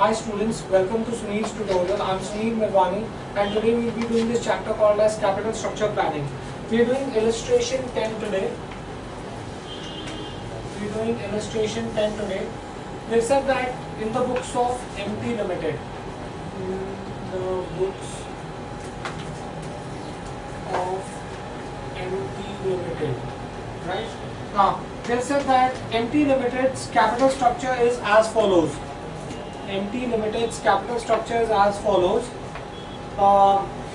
Hi students, welcome to Sunil's tutorial. I am Sunil Mirwani and today we will be doing this chapter called as Capital Structure Planning. We are doing illustration 10 today. They said that in the books of MT Limited, right? Now, they said that MT Limited's capital structure is as follows. MT Limited's capital structure is as follows.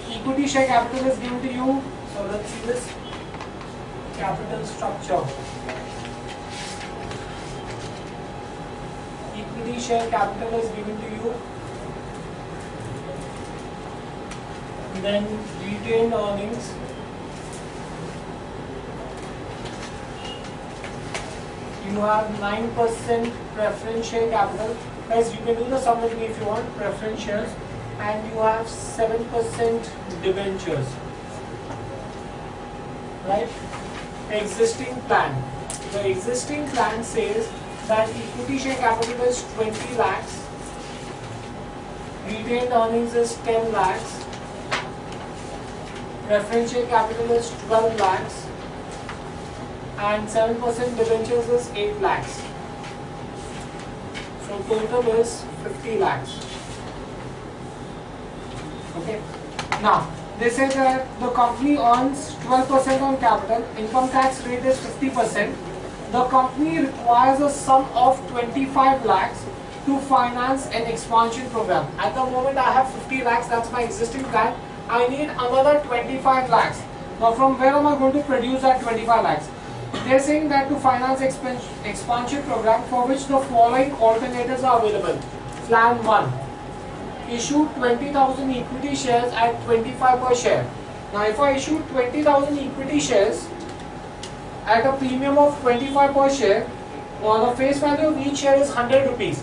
Equity share capital is given to you. So let's see this capital structure. Equity share capital is given to you. Then retained earnings. You have 9% preference share capital. Guys, you can do the sum with me if you want, preference shares, and you have 7% debentures. Right? Existing plan. The existing plan says that equity share capital is 20 lakhs, retained earnings is 10 lakhs, preference share capital is 12 lakhs, and 7% debentures is 8 lakhs. So total is 50 lakhs. Okay. Now, they say that the company earns 12% on capital, income tax rate is 50%. The company requires a sum of 25 lakhs to finance an expansion program. At the moment I have 50 lakhs, that's my existing plan. I need another 25 lakhs. Now from where am I going to produce that 25 lakhs? They are saying that to finance expansion program for which the following alternatives are available. Plan 1. Issue 20,000 equity shares at 25 per share. Now if I issue 20,000 equity shares at a premium of 25 per share, now the face value of each share is 100 rupees.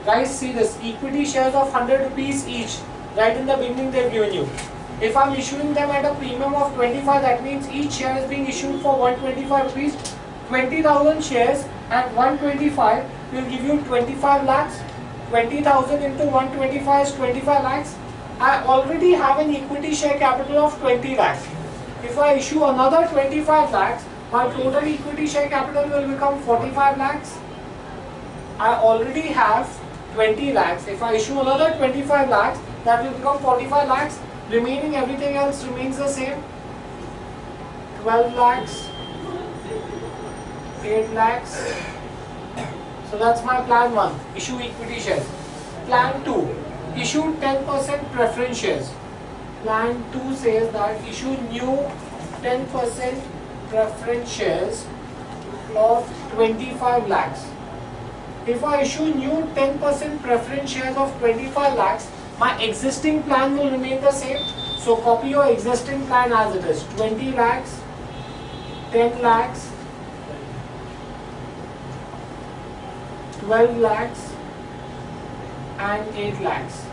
Guys, see this, equity shares of 100 rupees each. Right in the beginning they have given you. If I am issuing them at a premium of 25, that means each share is being issued for 125 rupees. 20,000 shares at 125 will give you 25 lakhs. 20,000 into 125 is 25 lakhs. I already have an equity share capital of 20 lakhs. If I issue another 25 lakhs, my total equity share capital will become 45 lakhs. I already have 20 lakhs. If I issue another 25 lakhs, that will become 45 lakhs. Remaining everything else remains the same. 12 lakhs, 8 lakhs. So that's my plan 1, issue equity shares. Plan 2, issue 10% preference shares. Plan 2 says that issue new 10% preference shares of 25 lakhs. If I issue new 10% preference shares of 25 lakhs, my existing plan will remain the same. So copy your existing plan as it is. 20 lakhs, 10 lakhs, 12 lakhs and 8 lakhs.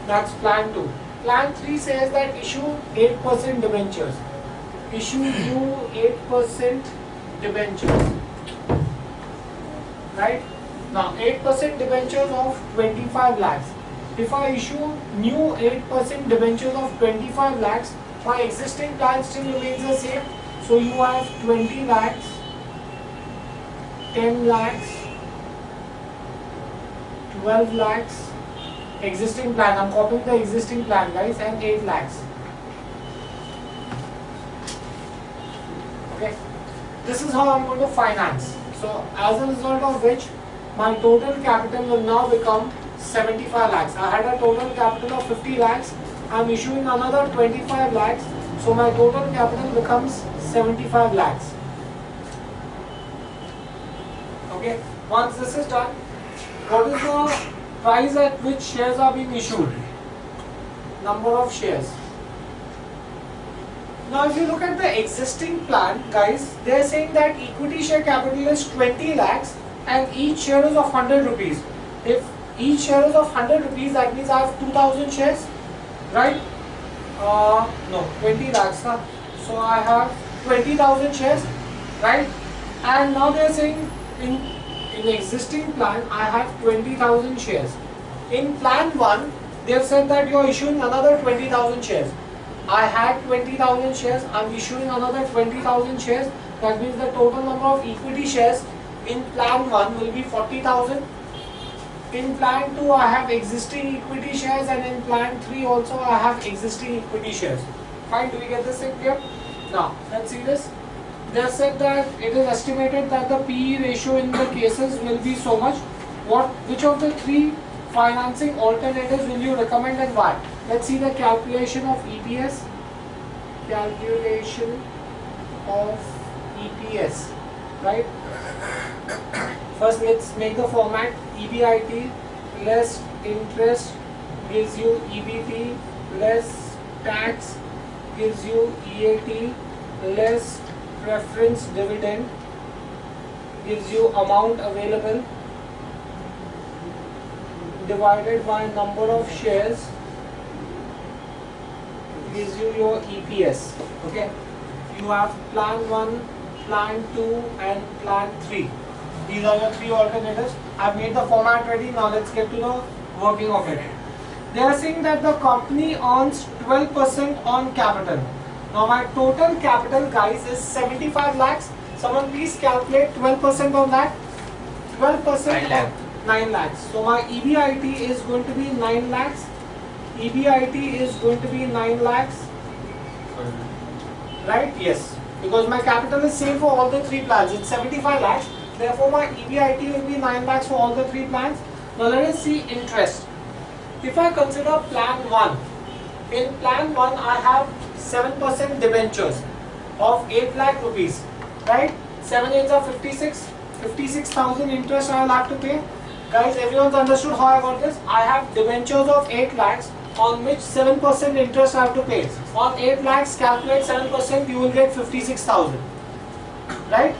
That's plan 2. Plan 3 says that issue 8% debentures. Issue new 8% debentures. Right? Now 8% debentures of 25 lakhs. If I issue new 8% debentures of 25 lakhs, my existing plan still remains the same. So you have 20 lakhs, 10 lakhs, 12 lakhs, existing plan. I'm copying the existing plan, guys, and 8 lakhs. Okay. This is how I'm going to finance. So as a result of which, my total capital will now become 75 lakhs. I had a total capital of 50 lakhs. I am issuing another 25 lakhs. So my total capital becomes 75 lakhs. Okay. Once this is done, what is the price at which shares are being issued? Number of shares. Now if you look at the existing plan, guys, they are saying that equity share capital is 20 lakhs. And each share is of 100 rupees. If each share is of 100 rupees, that means I have 2,000 shares, right? No, 20 lakhs. So I have 20,000 shares, right? And now they are saying in in existing plan I have 20,000 shares. In plan 1, they have said that you are issuing another 20,000 shares. I had 20,000 shares, I am issuing another 20,000 shares. That means the total number of equity shares in plan 1 will be 40,000. In plan 2 I have existing equity shares, and in plan 3 also I have existing equity shares. Fine, do we get this thing clear? Now let's see this. They have said that it is estimated that the PE ratio in the cases will be so much. Which of the 3 financing alternatives will you recommend and why? Let's see the calculation of EPS. Calculation of EPS, right? First let's make the format. EBIT less interest gives you EBT, less tax gives you EAT, less preference dividend gives you amount available, divided by number of shares gives you your EPS. Okay, you have plan 1, plan 2 and plan 3. These are your 3 alternatives. I have made the format ready. Now let's get to the working of it. They are saying that the company earns 12% on capital. Now my total capital, guys, is 75 lakhs. Someone please calculate 12% on that. 12% of 9 lakhs. So my EBIT is going to be 9 lakhs. EBIT is going to be 9 lakhs. Right? Yes. Because my capital is same for all the 3 plans. It's 75 lakhs. Therefore my EBIT will be 9 lakhs for all the 3 plans. Now let us see interest. If I consider plan 1, in plan 1 I have 7% debentures of 8 lakh rupees, right? 7 8s are 56,000 interest I will have to pay. Guys, everyone's understood how I got this? I have debentures of 8 lakhs on which 7% interest I have to pay. On 8 lakhs, calculate 7%, you will get 56,000, right?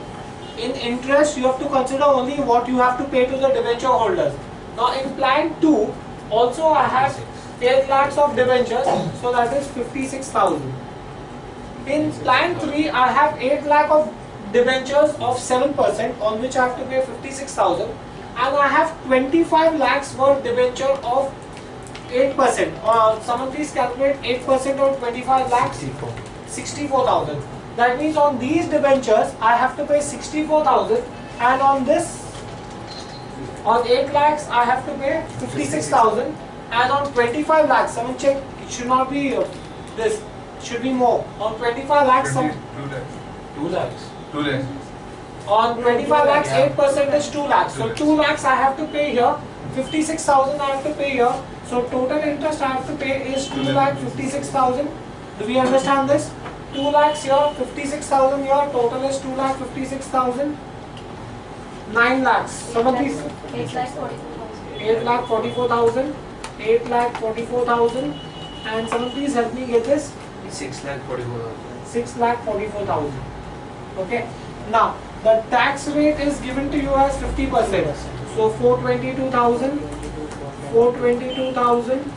In interest, you have to consider only what you have to pay to the debenture holders. Now in plan 2, also I have 8 lakhs of debentures, so that is 56,000. In plan 3, I have 8 lakh of debentures of 7% on which I have to pay 56,000, and I have 25 lakhs worth debenture of 8%. Someone please calculate 8% of 25 lakhs. 64,000. That means on these debentures I have to pay 64,000, and on this, on 8 lakhs I have to pay 56,000, and on 25 lakhs, someone check, it should not be this, it should be more. On 25 lakhs, 2 lakhs. On 25 lakhs, 8% is 2 lakhs. So 2 lakhs I have to pay here, 56,000 I have to pay here. So total interest I have to pay is 2 lakh 56,000. Do we understand this? 2 lakhs here, 56,000 here, total is 2 lakh 56,000. 9 lakhs. Someone please. 8 lakh 44,000. 8 lakh 44,000. 8 lakh 44,000. And someone please help me get this. 6 lakh 44,000. 6 lakh 44,000. Okay. Now the tax rate is given to you as 50%. So 422,000, 422,000,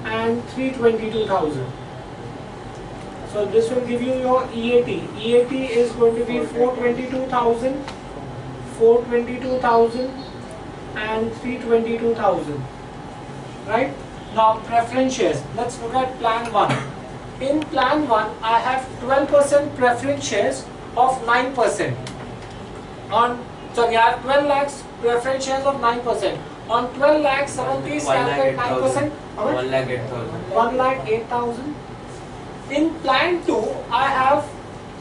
and 322,000. So this will give you your EAT. EAT is going to be 422,000, 422,000, and 322,000. Right? Now preference shares. Let's look at plan 1. In plan 1, I have 12% preference shares of 9%. I have 12 lakhs preference shares of 9%. On 12 lakhs, someone please calculate 9%. 1 lakh 8,000. 1 lakh 8,000. In plan 2, I have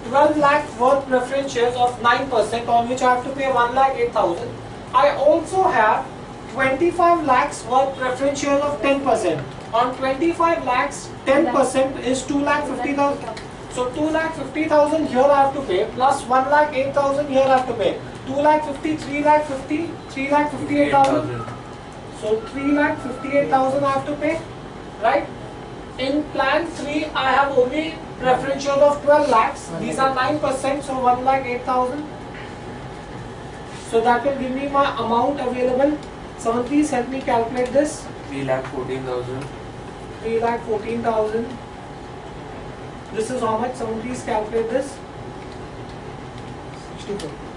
12 lakh worth preference shares of 9% on which I have to pay 1 lakh 8,000. I also have 25 lakhs worth preference shares of 10%. On 25 lakhs, 10% is 2 lakh 50,000. So 2 lakh 50,000 here I have to pay, plus 1 lakh 8,000 here I have to pay. 2 lakh 50, 3 lakh 50, 3 lakh 58,000. So 3 lakh 58,000 I have to pay, right? In plan 3, I have only preference shares of 12 lakhs. These are 9%, so 1 lakh 8,000. So that will give me my amount available. Someone please help me calculate this. 3 lakh 14,000. 3 lakh 14,000. This is how much? Someone please calculate this.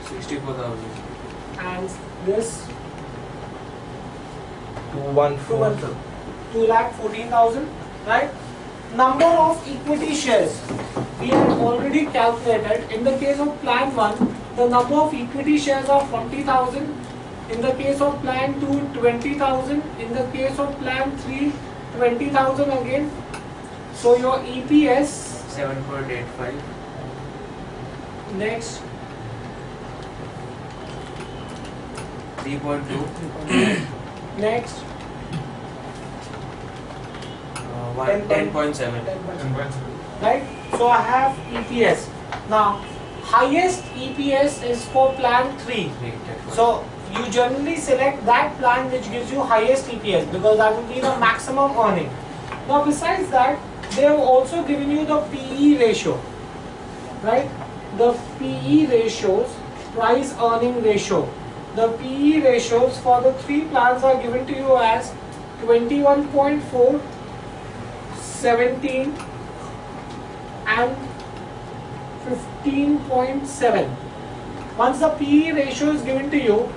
64,000. and this 214. 2,14,000, right? Number of equity shares we have already calculated. In the case of plan 1, the number of equity shares are 40,000. In the case of plan 2, 20,000. In the case of plan 3, 20,000 again. So your EPS 7.85. next 3.2. next 10.7. 10%. Right? So I have EPS. Now highest EPS is for plan 3. So you generally select that plan which gives you highest EPS because that will be the maximum earning. Now besides that, they have also given you the PE ratio, right? The PE ratios, price earning ratio. The PE ratios for the 3 plans are given to you as 21.4, 17 and 15.7. Once the PE ratio is given to you,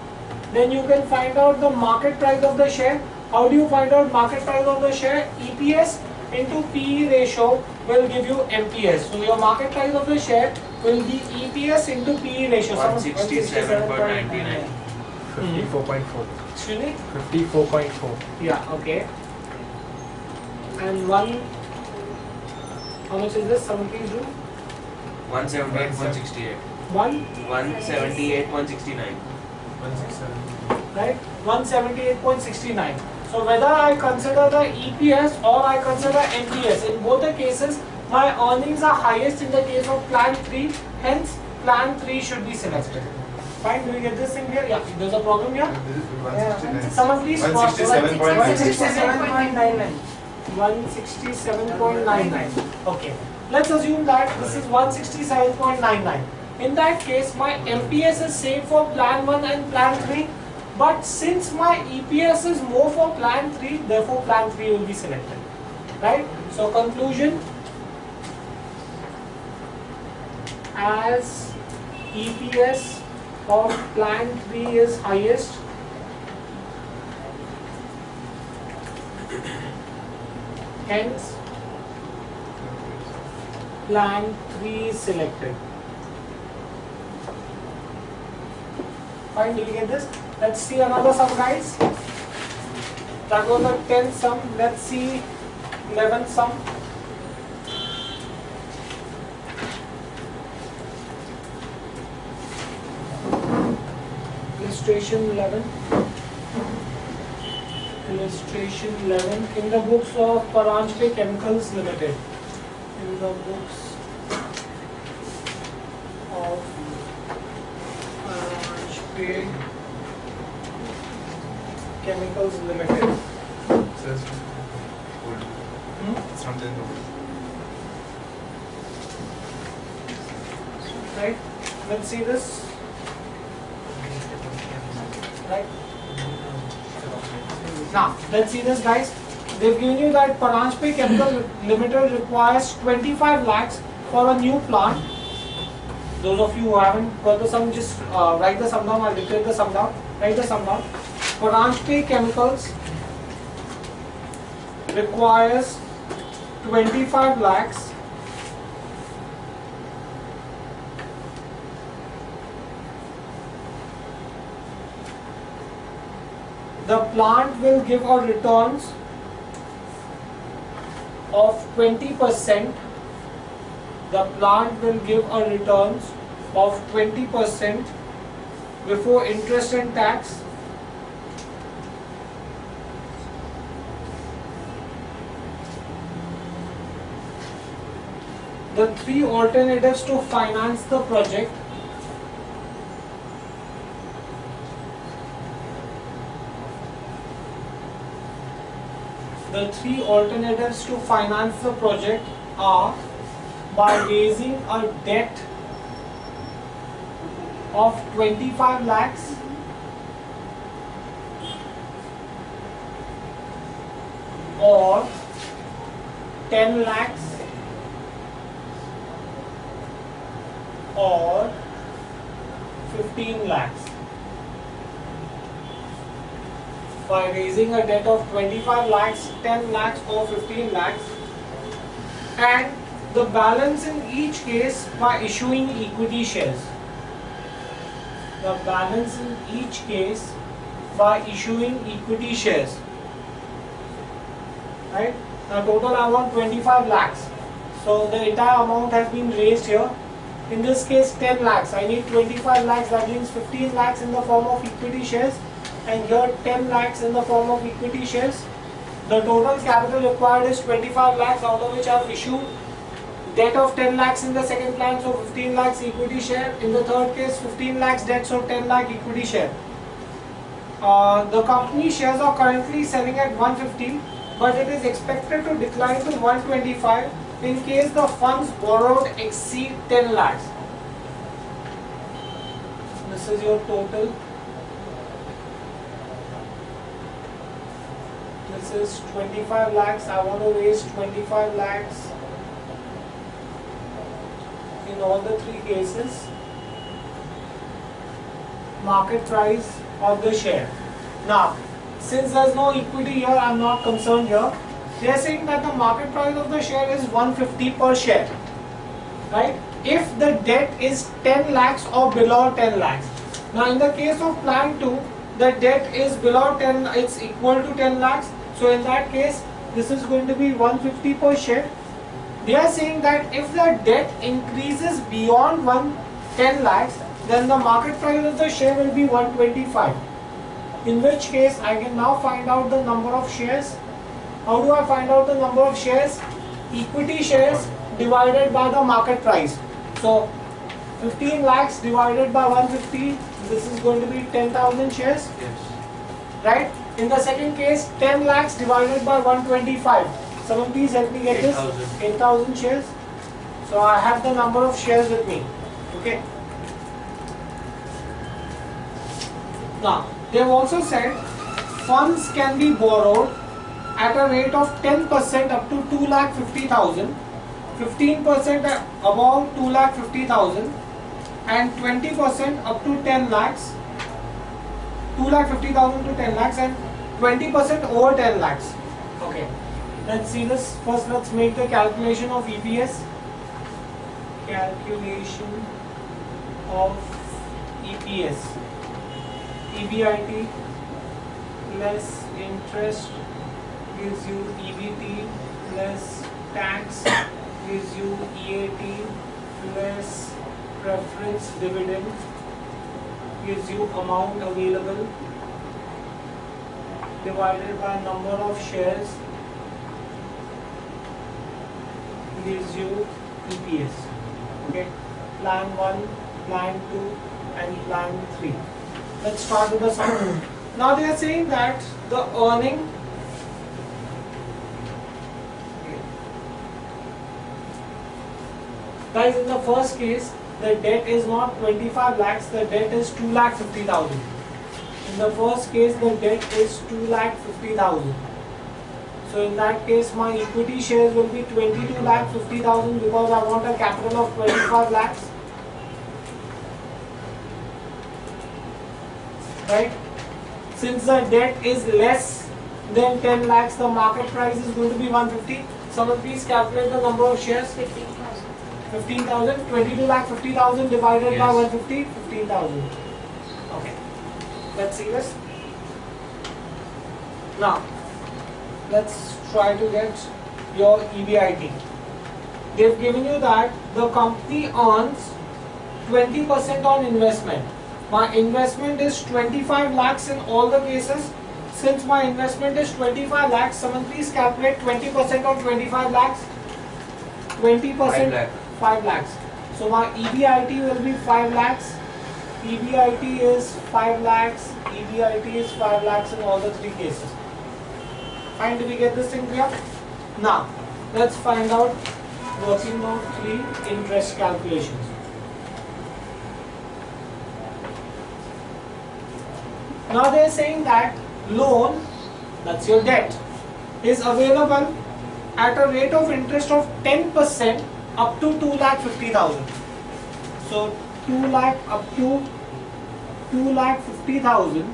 then you can find out the market price of the share. How do you find out market price of the share? EPS into PE ratio will give you MPS. So your market price of the share will be EPS into PE ratio. 167.99. 54.4. Excuse me? 54.4. Yeah, okay. And one, how much is this? 72? 178.68. 1, 178.69. 167. right? 178.69. So whether I consider the EPS or I consider MPS, in both the cases, my earnings are highest in the case of plan 3. Hence, plan 3 should be selected. Fine, do we get this thing here? Yeah, there's a problem here? Someone please cross. 167.99. 167.99. Okay. Let's assume that this is 167.99. In that case, my MPS is same for plan 1 and plan 3. But since my EPS is more for plan 3, therefore plan 3 will be selected. Right? So conclusion, as EPS of plan 3 is highest, hence plan 3 is selected. Fine, did you get this? Let's see another sum, guys. That was a 10 sum. Let's see 11 sum. Illustration 11. Illustration 11 in the books of Paranjpe Chemicals Limited. In the books of Paranjpe Chemicals Limited. It's not in the Right? Let's see this. Right? Now, let's see this, guys. They've given you that Paranjpe Chemical Limited requires 25 lakhs for a new plant. Those of you who haven't got the sum, just write the sum down. I'll declare the sum down. Write the sum down. Paranjpe Chemicals requires 25 lakhs the plant will give a returns of 20%. The plant will give a returns of 20% before interest and tax. The 3 alternatives to finance the project. The 3 alternatives to finance the project are by raising a debt of 25 lakhs, or 10 lakhs, or 15 lakhs. by raising a debt of 25 lakhs, 10 lakhs or 15 lakhs, and the balance in each case by issuing equity shares. The balance in each case by issuing equity shares. Right? Now total amount 25 lakhs. So the entire amount has been raised here. In this case 10 lakhs. I need 25 lakhs, that means 15 lakhs in the form of equity shares, and here 10 lakhs in the form of equity shares. The total capital required is 25 lakhs, out of which I have issued debt of 10 lakhs in the second plan, so 15 lakhs equity share. In the third case 15 lakhs debt, so 10 lakh equity share. The company shares are currently selling at 150, but it is expected to decline to 125 in case the funds borrowed exceed 10 lakhs. This is your total. This is 25 lakhs. I want to raise 25 lakhs in all the three cases. Market price of the share. Now, since there is no equity here, I am not concerned here. They are saying that the market price of the share is 150 per share. Right? If the debt is 10 lakhs or below 10 lakhs. Now, in the case of plan 2, the debt is below 10, it's equal to 10 lakhs. So, in that case, this is going to be 150 per share. They are saying that if the debt increases beyond 10 lakhs, then the market price of the share will be 125. In which case, I can now find out the number of shares. How do I find out the number of shares? Equity shares divided by the market price. So, 15 lakhs divided by 150, this is going to be 10,000 shares. Yes. Right? In the second case, 10 lakhs divided by 125. Someone please help me get this. 8,000 shares. So I have the number of shares with me. Okay. Now, they have also said funds can be borrowed at a rate of 10% up to 2,50,000, 15% above 2,50,000, and 20% up to 10 lakhs. 2,50,000 to 10 lakhs and 20% over 10 lakhs. Okay. Let's see this. First, let's make the calculation of EPS. Calculation of EPS. EBIT less interest gives you EBT less tax gives you EAT less preference dividend gives you amount available divided by number of shares gives you EPS. Okay, plan 1, plan 2 and plan 3. Let's start with the sum. Now they are saying that the earning guys, in the first case the debt is not 25 lakhs, the debt is 2,50,000. In the first case the debt is 2,50,000. So in that case my equity shares will be 22,50,000 because I want a capital of 25 lakhs. Right? Since the debt is less than 10 lakhs, the market price is going to be 150. Someone please calculate the number of shares. 15,000. 15,000, 22,50,000 divided by 150, 15,000. Okay. Let's see this. Now, let's try to get your EBIT. They've given you that the company earns 20% on investment. My investment is 25 lakhs in all the cases. Since my investment is 25 lakhs, someone please calculate 20% of 25 lakhs. 20%, 5 lakhs. So my EBIT will be 5 lakhs. EBIT is 5 lakhs. EBIT is 5 lakhs in all the three cases. Fine, do we get this thing clear? Now, let's find out working note 3 interest calculations. Now they are saying that loan, that's your debt, is available at a rate of interest of 10% up to 2,50,000. So 2 lakh up to 2,50,000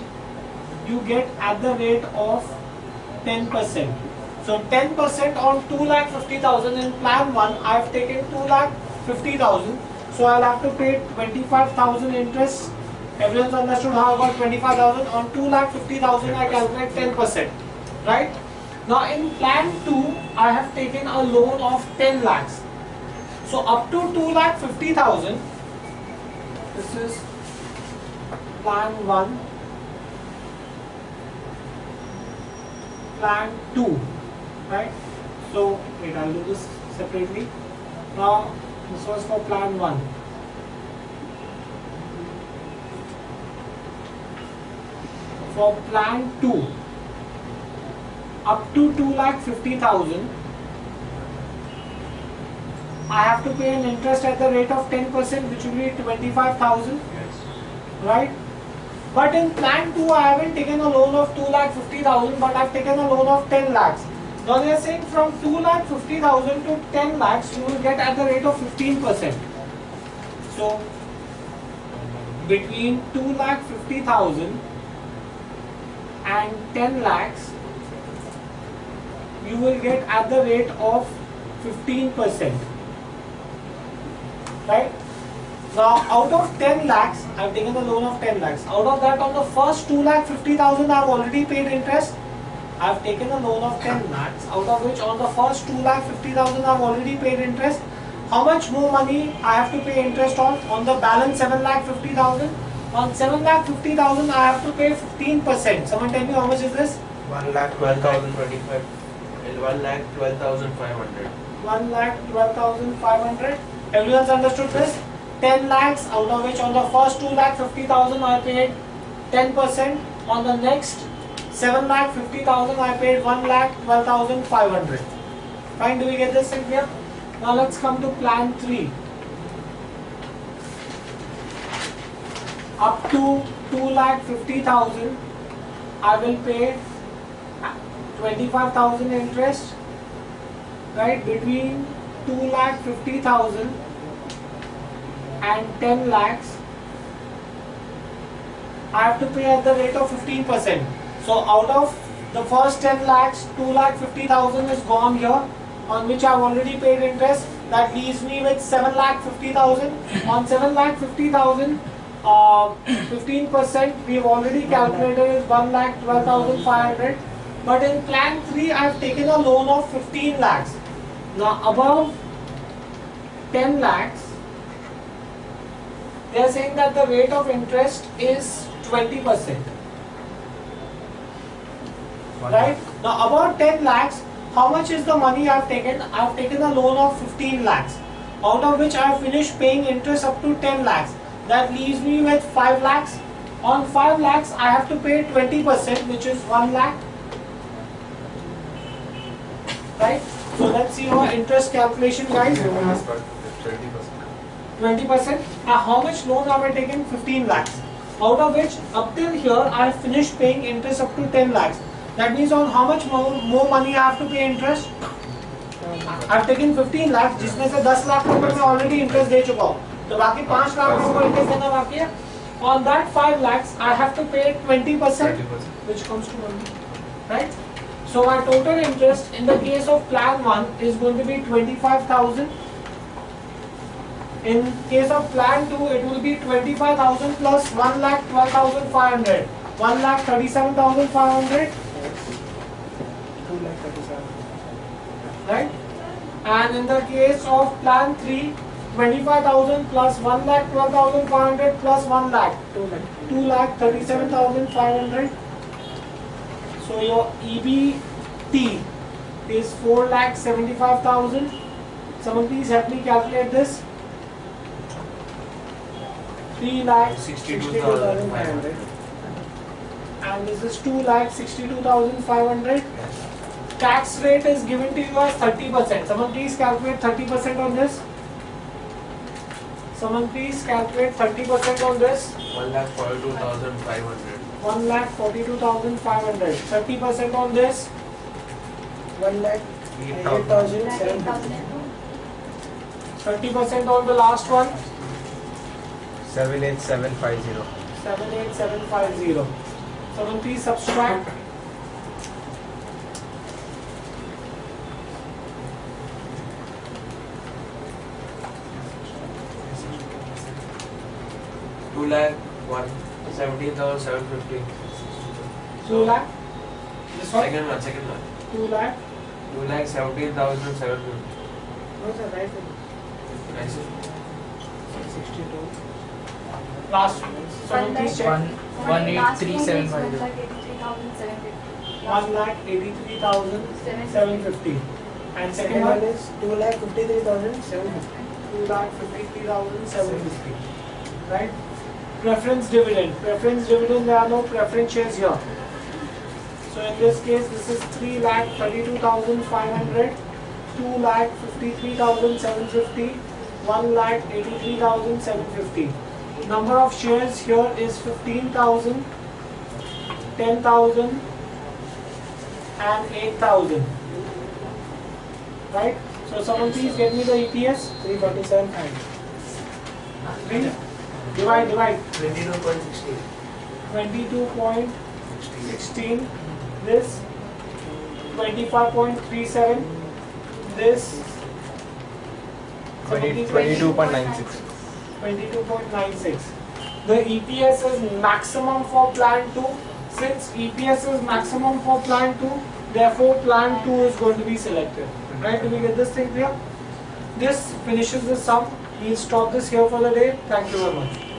you get at the rate of 10%. So 10% on 2,50,000 in plan 1, I have taken 2,50,000. So I'll have to pay 25,000 interest. Everyone's understood how I got 25,000 on 2,50,000. I calculate 10%, right? Now in plan 2, I have taken a loan of 10 lakhs. So up to 2,50,000. This is plan 1, plan 2, right? So wait, I'll do this separately. Now this was for plan 1. For plan 2, up to 2,50,000, I have to pay an interest at the rate of 10%, which will be 25,000, right? But in plan 2, I haven't taken a loan of 2,50,000, but I've taken a loan of 10 lakhs. Now they are saying from 2,50,000 to 10 lakhs, you will get at the rate of 15%. So between 2,50,000 and 10 lakhs, you will get at the rate of 15%. Right? Now out of 10 lakhs, I have taken a loan of 10 lakhs. Out of that, on the first 2,50,000, I have already paid interest. I have taken a loan of 10 lakhs, out of which on the first 2,50,000 I have already paid interest. How much more money I have to pay interest on? On the balance 7,50,000. On 7,50,000 I have to pay 15%. Someone tell me how much is this? 1,12,025. 1,12,500. 1,12,500. Everyone's understood this? 10 lakhs, out of which on the first 2,50,000 I paid 10%. On the next 7,50,000 I paid 1,12,500. Fine, do we get this in here? Now let's come to plan 3. Up to 2,50,000 I will pay 25,000 interest, right? Between 2,50,000 and 10 lakhs, I have to pay at the rate of 15%. So out of the first 10 lakhs, 2,50,000 is gone here, on which I have already paid interest. That leaves me with 7,50,000. On 7,50,000, 15% we have already calculated is 1,12,500. But in plan 3, I have taken a loan of 15 lakhs. Now above 10 lakhs, they are saying that the rate of interest is 20%. Right? Now about 10 lakhs, how much is the money I have taken? I have taken a loan of 15 lakhs, out of which I have finished paying interest up to 10 lakhs. That leaves me with 5 lakhs. On 5 lakhs, I have to pay 20%, which is 1 lakh. Right? So let's see our interest calculation, guys. 20%. How much loan have I taken? 15 lakhs. Out of which, up till here, I have finished paying interest up to 10 lakhs. That means on how much more money I have to pay interest? I have taken 15 lakhs, जिसमें से 10 लाख रुपए मैं already interest दे चुका हूँ. तो बाकी 5 लाख रुपए को interest देना बाकी है. On that 5 lakhs, I have to pay 20%, which comes to 1. Right? So my total interest in the case of plan 1 is going to be 25,000. In case of plan 2, it will be 25,000 plus 1,12,500. 1,37,500. Right? And in the case of plan 3, 25,000 plus 1,12,500 plus 1 lakh. 2,37,500. So your EBT is 4,75,000. Someone please help me calculate this. 3,62,500. And this is 2,62,500. Tax rate is given to you as 30%. Someone please calculate 30% on this. Someone please calculate 30% on this. 1,42,500. 1,42,500. 30% on this. 1,08,700. 30% on the last one. 78750. 78750. Someone please subtract. Two lakh 17,750. 2 lakh. This one. Second one. 2 lakh. 2,17,750. What's the right one? I see. 62. Last one. Someone please check. 1,83,750. 1,83,750. And second one is 2,53,750. 2,53,750. Right? Preference dividend. Preference dividend, there are no preference shares here. So in this case, this is 3,32,500, 2,53,750, 1,83,750. Number of shares here is 15,000, 10,000 and 8,000. Right? So someone please get me the EPS. 347.5. 3. Divide. 22.16. 22.16. This 25.37. This 22.96. 22.96. The EPS is maximum for plan 2. Since EPS is maximum for plan 2, therefore plan 2 is going to be selected. Right? Do we get this thing clear? This finishes the sum. We'll stop this here for the day. Thank you very much.